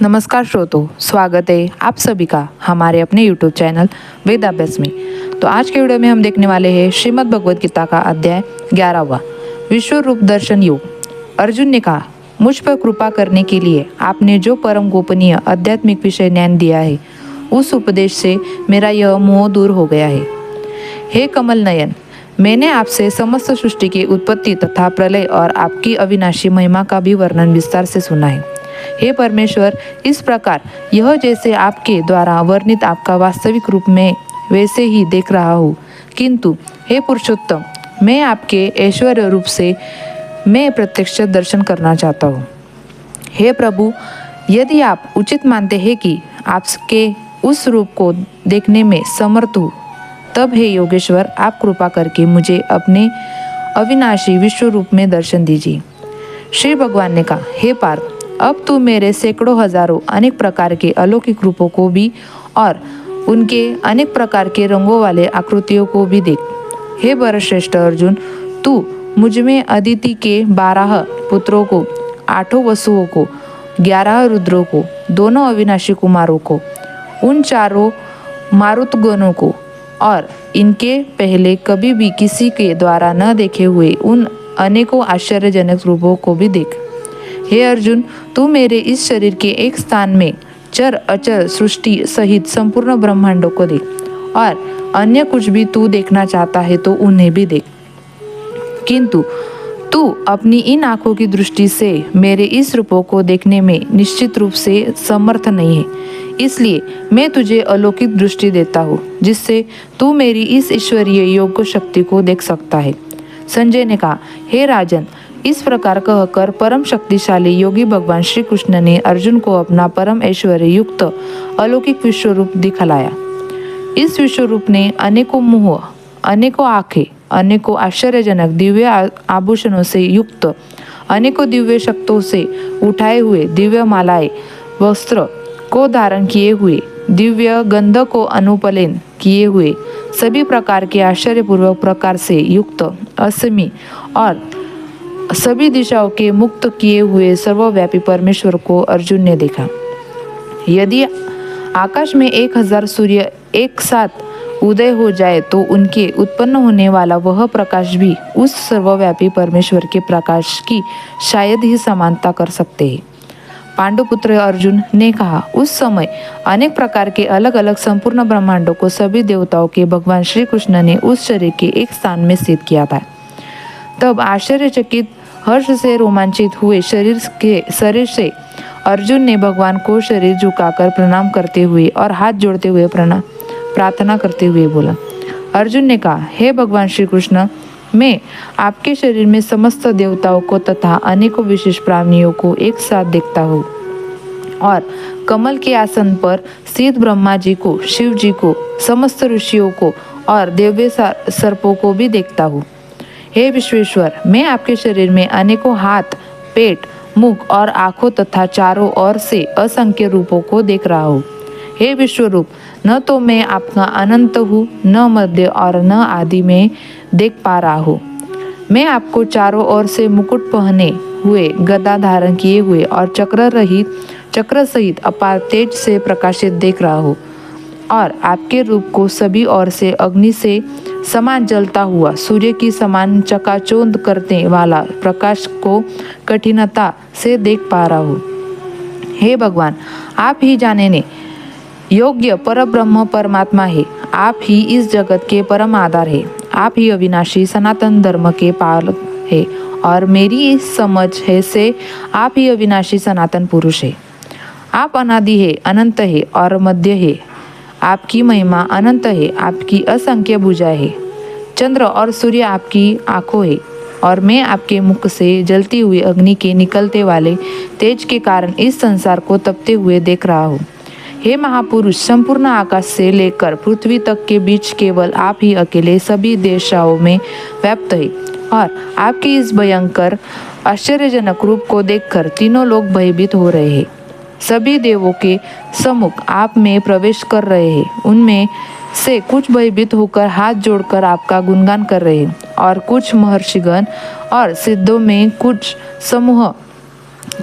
नमस्कार श्रोतों, स्वागत है आप सभी का हमारे अपने यूट्यूब चैनल वेदाभ्यास में। तो आज के वीडियो में हम देखने वाले हैं श्रीमद् भगवद गीता का अध्याय 11वां विश्व रूप दर्शन योग। अर्जुन ने कहा, मुझ पर कृपा करने के लिए आपने जो परम गोपनीय आध्यात्मिक विषय ज्ञान दिया है, उस उपदेश से मेरा यह मोह दूर हो गया है। हे कमल नयन, मैंने आपसे समस्त सृष्टि की उत्पत्ति तथा प्रलय और आपकी अविनाशी महिमा का भी वर्णन विस्तार से सुना है। हे परमेश्वर, इस प्रकार यह जैसे आपके द्वारा वर्णित आपका वास्तविक रूप में वैसे ही देख रहा हूँ, किंतु हे पुरुषोत्तम, मैं आपके ऐश्वर्य रूप से मैं प्रत्यक्ष दर्शन करना चाहता हूँ। हे प्रभु, यदि आप उचित मानते हैं कि आपके उस रूप को देखने में समर्थ हूँ, तब हे योगेश्वर, आप कृपा करके मुझे अपने अविनाशी विश्व रूप में दर्शन दीजिए। श्री भगवान ने कहा, हे पार्थ, अब तू मेरे सैकड़ों हजारों अनेक प्रकार के अलौकिक रूपों को भी और उनके अनेक प्रकार के रंगों वाले आकृतियों को भी देख। हे वरश्रेष्ठ अर्जुन, तू मुझ में अदिति के 12 पुत्रों को, 8 वसुओं को, 11 रुद्रों को, दोनों अविनाशी कुमारों को, उन 4 मारुतगणों को और इनके पहले कभी भी किसी के द्वारा न देखे हुए उन अनेकों आश्चर्यजनक रूपों को भी देख। हे अर्जुन, तू मेरे इस शरीर के एक स्थान में चर अचर सृष्टि सहित संपूर्ण ब्रह्मांडों को देख, और अन्य कुछ भी तू देखना चाहता है तो उन्हें भी देख, किंतु तू अपनी इन आंखों की दृष्टि से मेरे इस रूपों को देखने में निश्चित रूप से समर्थ नहीं है। इसलिए मैं तुझे अलौकिक दृष्टि देता हूँ, जिससे तू मेरी इस ईश्वरीय योग शक्ति को देख सकता है। संजय ने कहा, हे राजन, इस प्रकार कहकर परम शक्तिशाली योगी भगवान श्री कृष्ण ने अर्जुन को अपना परम ऐश्वर्य युक्त अलौकिक विश्व रूप दिखलाया। इस विश्व रूप ने अनेकों मुंह, अनेकों आंखें, अनेकों आश्चर्यजनक दिव्य आभूषणों से युक्त, अनेकों दिव्य शक्तों से उठाए हुए दिव्य मालाएं, वस्त्र को धारण किए हुए, दिव्य गंध को अनुपलेन किए हुए, सभी प्रकार के आश्चर्यपूर्वक प्रकार से युक्त, असमी और सभी दिशाओं के मुक्त किए हुए सर्वव्यापी परमेश्वर को अर्जुन ने देखा। यदि आकाश में 1000 सूर्य एक साथ उदय हो जाए तो उनके उत्पन्न होने वाला वह प्रकाश भी उस सर्वव्यापी परमेश्वर के प्रकाश की शायद ही समानता कर सकते हैं। पांडुपुत्र अर्जुन ने कहा, उस समय अनेक प्रकार के अलग अलग संपूर्ण ब्रह्मांडों को सभी देवताओं के भगवान श्री कृष्ण ने उस शरीर के एक स्थान में स्थित किया था। तब आश्चर्यचकित, हर्ष से रोमांचित हुए शरीर से अर्जुन ने भगवान को शरीर झुकाकर प्रणाम करते हुए और हाथ जोड़ते हुए प्रार्थना करते हुए बोला। अर्जुन ने कहा, हे भगवान श्री कृष्ण, मैं आपके शरीर में समस्त देवताओं को तथा अनेकों विशेष प्राणियों को एक साथ देखता हूँ, और कमल के आसन पर स्थित ब्रह्मा जी को, शिव जी को, समस्त ऋषियों को और दिव्य सर्पों को भी देखता हूँ। हे विश्वेश्वर, मैं आपके शरीर में अनेकों हाथ, पेट, मुख और आंखों तथा चारों ओर से असंख्य रूपों को देख रहा हूँ। हे विश्वरूप, न तो मैं आपका अनंत हूँ, न मध्य और न आदि में देख पा रहा हूँ। मैं आपको चारों ओर से मुकुट पहने हुए, गदा धारण किए हुए और चक्र सहित अपार तेज से प्रकाशित देख रहा हूँ, और आपके रूप को सभी ओर से अग्नि से समान जलता हुआ, सूर्य की समान चकाचौंध करने वाला प्रकाश को कठिनता से देख पा रहा हूँ। हे भगवान, आप ही जानने योग्य परब्रह्म परमात्मा है। आप ही इस जगत के परम आधार है। आप ही अविनाशी सनातन धर्म के पालक है, और मेरी इस समझ है से आप ही अविनाशी सनातन पुरुष है। आप अनादि है, अनंत है और मध्य है। आपकी महिमा अनंत है, आपकी असंख्य भुजाएं है। चंद्र और सूर्य आपकी आंखों है, और मैं आपके मुख से जलती हुई अग्नि के निकलते वाले तेज के कारण इस संसार को तपते हुए देख रहा हूँ। हे महापुरुष, संपूर्ण आकाश से लेकर पृथ्वी तक के बीच केवल आप ही अकेले सभी दिशाओं में व्याप्त है, और आपके इस भयंकर आश्चर्यजनक रूप को देखकर तीनों लोग भयभीत हो रहे हैं। सभी देवों के सम्मुख आप में प्रवेश कर रहे हैं। उनमें से कुछ भयभीत होकर हाथ जोड़कर आपका गुणगान कर रहे हैं, और कुछ महर्षिगण और सिद्धों में कुछ समूह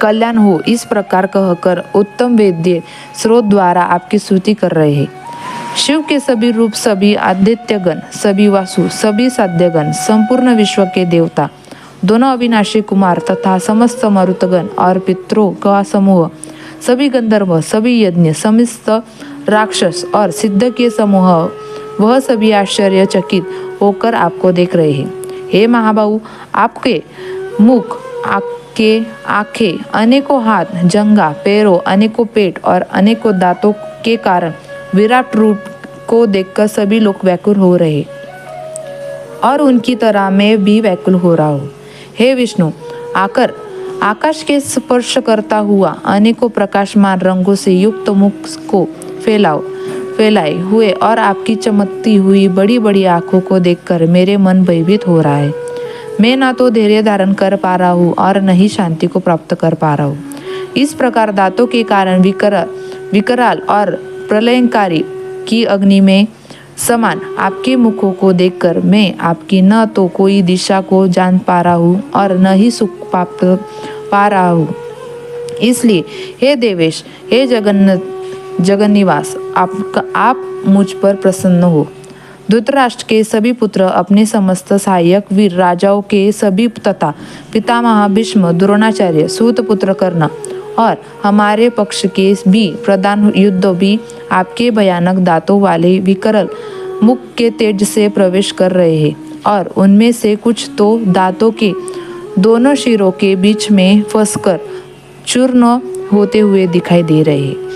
कल्याण हो, इस प्रकार कहकर उत्तम वेद्य स्रोत द्वारा आपकी स्तुति कर रहे हैं। शिव के सभी रूप, सभी आदित्यगण, सभी वासु, सभी साध्यगण, संपूर्ण विश्व के देवता, दोनों अविनाशी कुमार तथा समस्त मरुतगण और पितरों का समूह, सभी गंधर्व, सभी यज्ञ, समस्त राक्षस और सिद्ध के समूह, वह सभी आश्चर्यचकित होकर आपको देख रहे हैं। हे महाबाहु, आपके मुख, आपके आंखें, अनेकों हाथ, जंघा, पैरों, अनेकों पेट और अनेकों दांतों के कारण विराट रूप को देखकर सभी लोग व्याकुल हो रहे और उनकी तरह मैं भी व्याकुल हो रहा हूँ। हे विष्णु, आकर आकाश के स्पर्श करता हुआ अनेकों प्रकाशमान रंगों से युक्त मुख को फैलाए हुए और आपकी चमकती हुई बड़ी बड़ी आंखों को देखकर मेरे मन भयभीत हो रहा है। मैं ना तो धैर्य धारण कर पा रहा हूँ और न ही शांति को प्राप्त कर पा रहा हूँ। इस प्रकार दांतों के कारण विकराल और प्रलयंकारी की अग्नि में समान आपके मुखों को देखकर मैं आपकी न तो कोई दिशा को जान पा रहा हूँ और न ही सुख प्राप्त पा रहा हूँ। इसलिए हे देवेश, हे जगन्निवास, आप मुझ पर प्रसन्न हो। धृतराष्ट्र के सभी पुत्र, अपने समस्त सहायक वीर राजाओं के सभी तथा पितामह भीष्म, द्रोणाचार्य, सूत पुत्र कर्ण और हमारे पक्ष के भी प्रधान युद्ध भी आपके भयानक दांतों वाले विकराल मुख के तेज से प्रवेश कर रहे हैं और उनमें से कुछ तो दांतों के दोनों शिरों के बीच में फंसकर चूर्ण होते हुए दिखाई दे रहे हैं।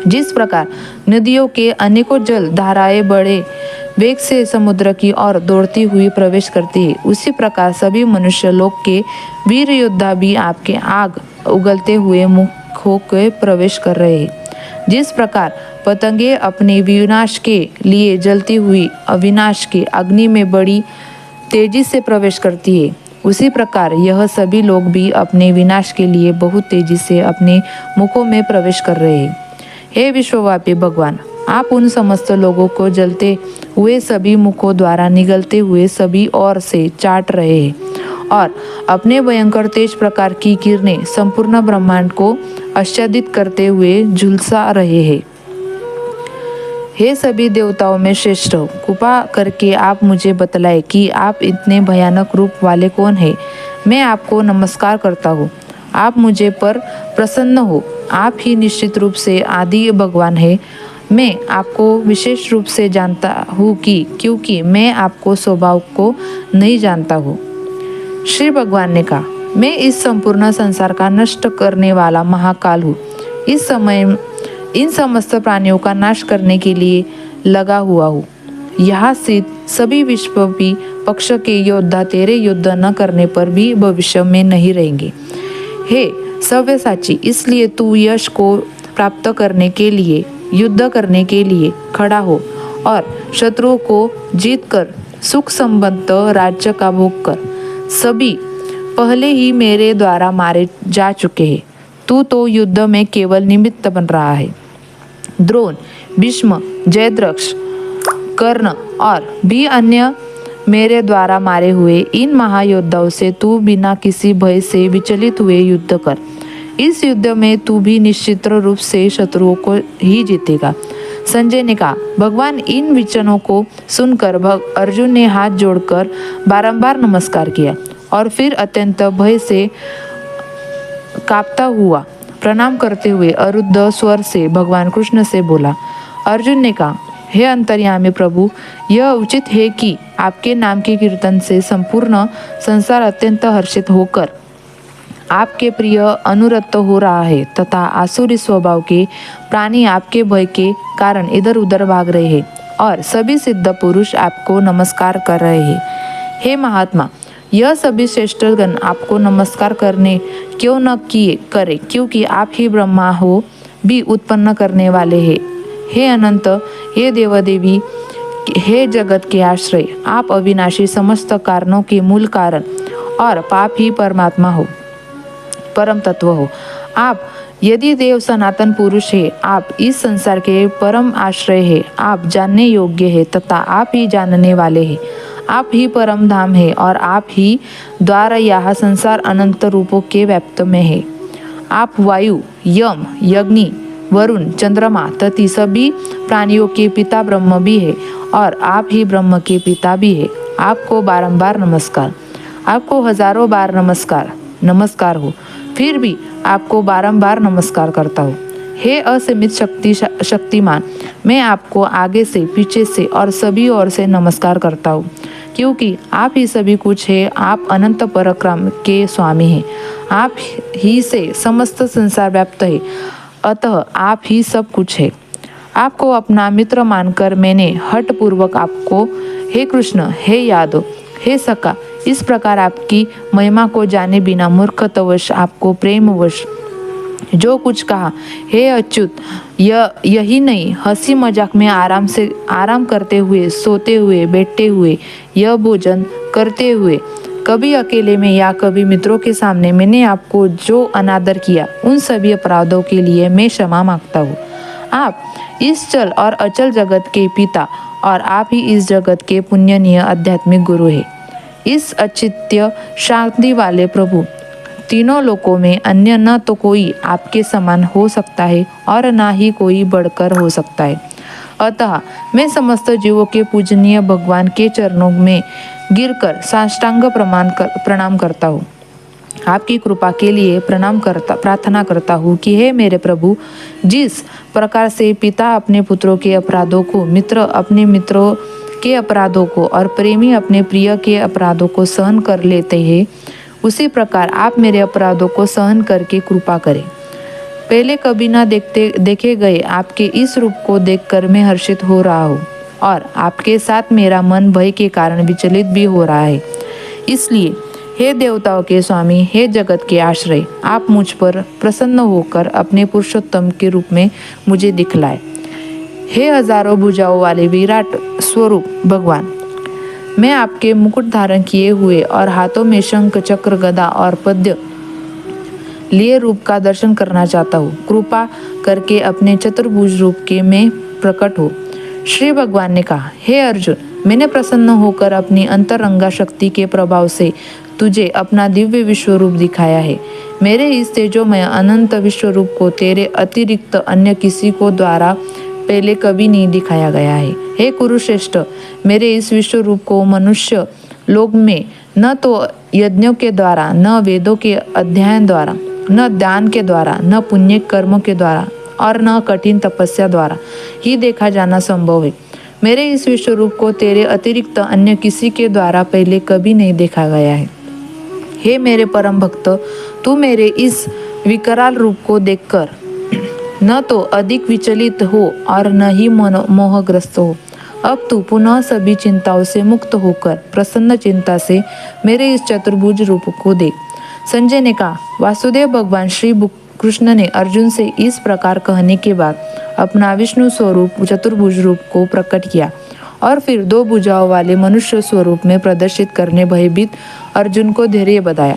जिस प्रकार नदियों के अनेकों जल धाराएं बड़े वेग से समुद्र की ओर दौड़ती हुई प्रवेश करती है, उसी प्रकार सभी मनुष्य लोक के वीर योद्धा भी आपके आग उगलते हुए मुखों के प्रवेश कर रहे हैं। जिस प्रकार पतंगे अपने विनाश के लिए जलती हुई अविनाश की अग्नि में बड़ी तेजी से प्रवेश करती है, उसी प्रकार यह सभी लोग भी अपने विनाश के लिए बहुत तेजी से अपने मुखों में प्रवेश कर रहे हैं। हे विश्वव्यापी भगवान, आप उन समस्त लोगों को जलते हुए सभी मुखों द्वारा निगलते हुए सभी ओर से चाट रहे हैं और अपने भयंकर तेज प्रकार की किरणें संपूर्ण ब्रह्मांड को आच्छादित करते हुए झुलसा रहे हैं। हे सभी देवताओं में श्रेष्ठ, कृपा करके आप मुझे बतलाए कि आप इतने भयानक रूप वाले कौन हैं। मैं आपको नमस्कार करता हूँ, आप मुझे पर प्रसन्न हो। आप ही निश्चित रूप से आदि भगवान हैं। मैं आपको विशेष रूप से जानता हूँ क्योंकि मैं आपको स्वभाव को नहीं जानता हूँ। श्री भगवान ने कहा, मैं इस संपूर्ण संसार का नष्ट करने वाला महाकाल हूँ। इस समय इन समस्त प्राणियों का नाश करने के लिए लगा हुआ हूँ। यहाँ स्थित सभी विश्वव्यापी पक्ष के योद्धा तेरे युद्ध न करने पर भी भविष्य में नहीं रहेंगे। हे सव्यसाची, इसलिए तू यश को प्राप्त करने के लिए युद्ध करने के लिए खड़ा हो और शत्रुओं को जीतकर सुख संबंध राज्य का भोग कर। सभी पहले ही मेरे द्वारा मारे जा चुके हैं, तू तो युद्ध में केवल निमित्त बन रहा है। द्रोण, भीष्म, जयद्रथ, कर्ण और भी अन्य मेरे द्वारा मारे हुए इन महायोद्धाओं से तू बिना किसी भय से विचलित हुए युद्ध कर। इस युद्ध में तू भी निश्चित रूप से शत्रुओं को ही जीतेगा। संजय ने कहा, भगवान इन वचनों को सुनकर अर्जुन ने हाथ जोड़कर बारंबार नमस्कार किया और फिर अत्यंत भय से कांपता हुआ प्रणाम करते हुए अरुद्ध स्वर से भगवान कृष्ण से बोला। अर्जुन ने कहा, हे अंतर्यामी प्रभु, यह उचित है कि आपके नाम के कीर्तन से संपूर्ण संसार अत्यंत हर्षित होकर आपके प्रिय अनुरक्त हो रहा है तथा आसुरी स्वभाव के प्राणी आपके भय के कारण इधर उधर भाग रहे हैं और सभी सिद्ध पुरुष आपको नमस्कार कर रहे हैं। हे महात्मा, यह सभी श्रेष्ठगण आपको नमस्कार करने क्यों न करे, क्योंकि आप ही ब्रह्मा हो भी उत्पन्न करने वाले हैं। हे अनंत, हे देवदेवी, हे जगत के आश्रय, आप अविनाशी समस्त कारणों के मूल कारण और पाप ही परमात्मा हो, परम तत्व हो। आप यदि देव सनातन पुरुष है, आप इस संसार के परम आश्रय है, आप जानने योग्य है तथा आप ही जानने वाले हैं। आप ही परम धाम है और आप ही द्वारा यह संसार अनंत रूपों के व्याप्त में है। आप वायु, यम, अग्नि, वरुण, चंद्रमा तथा सभी प्राणियों के पिता ब्रह्म भी है और आप ही ब्रह्म के पिता भी है। आपको बारंबार नमस्कार, आपको हजारों बार नमस्कार हो, फिर भी आपको बारंबार नमस्कार करता हूँ। हे असीमित शक्तिमान, मैं आपको आगे से, पीछे से और सभी ओर से नमस्कार करता हूँ, क्योंकि आप ही सभी कुछ है। आप अनंत पराक्रम के स्वामी हैं। आप ही से समस्त संसार व्याप्त है, अतः आप ही सब कुछ है। आपको अपना मित्र मानकर मैंने हठ पूर्वक आपको हे कृष्ण, हे यादव, हे सखा, इस प्रकार आपकी महिमा को जाने बिना मूर्खतावश आपको प्रेमवश जो कुछ कहा। हे अच्युत, यही नहीं, हंसी मजाक में आराम करते हुए, सोते हुए, बैठते हुए, यह भोजन करते हुए, कभी अकेले में या कभी मित्रों के सामने मैंने आपको जो अनादर किया, उन सभी अपराधों के लिए मैं क्षमा मांगता हूँ। आप इस चल और अचल जगत के पिता और आप ही इस जगत के पुण्यनीय आध्यात्मिक गुरु हैं। इस अचित्य शांति वाले प्रभु, तीनों लोकों में अन्य न तो कोई आपके समान हो सकता है और न ही कोई बढ़कर हो सकता है। अतः मैं समस्त जीवों के पूजनीय भगवान के चरणों में गिरकर साष्टांग प्रणाम करता हूँ। आपकी कृपा के लिए प्रार्थना करता हूँ कि हे मेरे प्रभु, जिस प्रकार से पिता अपने पुत्रों के अपराधों को, मित्र अपने मित्रों के अपराधों को और प्रेमी अपने प्रिय के अपराधों को सहन कर लेते हैं, उसी प्रकार आप मेरे अपराधों को सहन करके कृपा करें। पहले कभी न देखे गए आपके इस रूप को देखकर मैं हर्षित हो रहा हूँ और आपके साथ मेरा मन भय के कारण विचलित भी हो रहा है। इसलिए हे देवताओं के स्वामी, हे जगत के आश्रय, आप मुझ पर प्रसन्न होकर अपने पुरुषोत्तम के रूप में मुझे दिखलाए। हे हजारों भुजाओं वाले विराट स्वरूप भगवान, मैं आपके मुकुट धारण किए हुए और हाथों में शंख, चक्र, गदा और पद्य लिए रूप का दर्शन करना चाहता हूँ। कृपा करके अपने चतुर्भुज रूप के में प्रकट हो। श्री भगवान ने कहा, हे अर्जुन, मैंने प्रसन्न होकर अपनी अंतरंगा शक्ति के प्रभाव से तुझे अपना दिव्य विश्व रूप दिखाया है। मेरे इस तेजोमय अनंत विश्व रूप को तेरे अतिरिक्त अन्य किसी को द्वारा पहले कभी नहीं दिखाया गया है। हे कुरुश्रेष्ठ, मेरे इस विश्व रूप को मनुष्य लोक में न तो यज्ञों के द्वारा, न वेदों के अध्ययन द्वारा, न दान के द्वारा, न पुण्य कर्मों के द्वारा और न कठिन तपस्या द्वारा ही देखा जाना संभव है। मेरे इस विश्व रूप को तेरे अतिरिक्त अन्य किसी के द्वारा पहले कभी नहीं देखा गया है। हे मेरे परम भक्त, तू मेरे इस विकराल रूप को देखकर न तो अधिक विचलित हो और न ही मोहग्रस्त हो। अब तू पुनः सभी चिंताओं से मुक्त होकर प्रसन्न चिंता से मेरे इस चतुर्भुज रूप को देख। संजय ने कहा, वासुदेव भगवान श्री कृष्ण ने अर्जुन से इस प्रकार कहने के बाद अपना विष्णु स्वरूप चतुर्भुज रूप को प्रकट किया और फिर दो भुजाओं वाले मनुष्य स्वरूप में प्रदर्शित करने भयभीत अर्जुन को धैर्य बताया।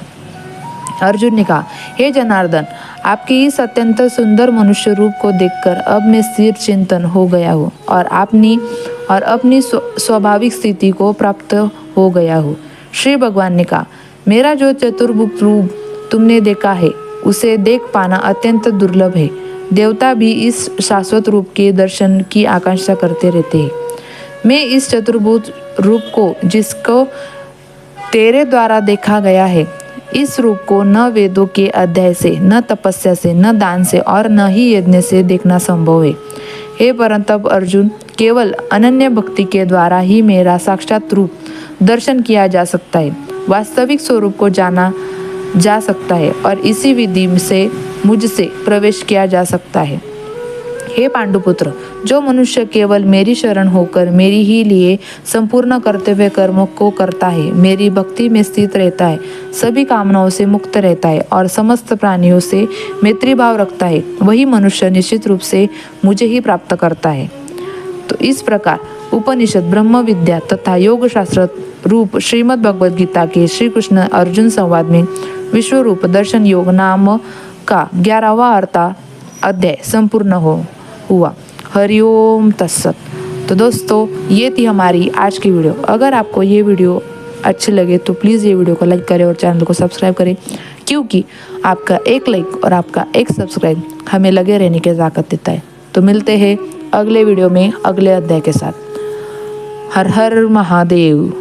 अर्जुन ने कहा, हे जनार्दन, आपके इस अत्यंत सुंदर मनुष्य रूप को देखकर अब मैं स्थिर चिंतन हो गया हूँ और अपनी स्वाभाविक स्थिति को प्राप्त हो गया हूँ। श्री भगवान ने कहा, मेरा जो चतुर्भुज रूप तुमने देखा है, उसे देख पाना अत्यंत दुर्लभ है। देवता भी इस शाश्वत रूप के दर्शन की आकांक्षा करते रहते हैं। मैं इस चतुर्भुज रूप को, जिसको तेरे द्वारा देखा गया है, इस रूप को न वेदों के अध्याय से, न तपस्या से, न दान से और न ही यज्ञ से देखना संभव है। हे परंतप अर्जुन, केवल अनन्य भक्ति के द्वारा ही मेरा साक्षात रूप दर्शन किया जा सकता है, वास्तविक स्वरूप को जाना जा सकता है और इसी विधि से मुझसे प्रवेश किया जा सकता है। हे पांडुपुत्र, जो मनुष्य केवल मेरी शरण होकर मेरी ही लिए संपूर्ण कर्तव्य कर्मों को करता है, मेरी भक्ति में स्थित रहता है, सभी कामनाओं से मुक्त रहता है और समस्त प्राणियों से मैत्री भाव रखता है, वही मनुष्य निश्चित रूप से मुझे ही प्राप्त करता है। तो इस प्रकार उपनिषद, ब्रह्म विद्या तथा योग शास्त्र रूप श्रीमद् भगवद गीता के श्री कृष्ण अर्जुन संवाद में विश्व रूप दर्शन योग नाम का 11वां अध्याय संपूर्ण हुआ। हरिओम तत्सत। तो दोस्तों ये थी हमारी आज की वीडियो। अगर आपको ये वीडियो अच्छी लगे तो प्लीज़ ये वीडियो को लाइक करें और चैनल को सब्सक्राइब करें, क्योंकि आपका एक लाइक और आपका एक सब्सक्राइब हमें लगे रहने की ताकत देता है। तो मिलते हैं अगले वीडियो में अगले अध्याय के साथ। हर हर महादेव।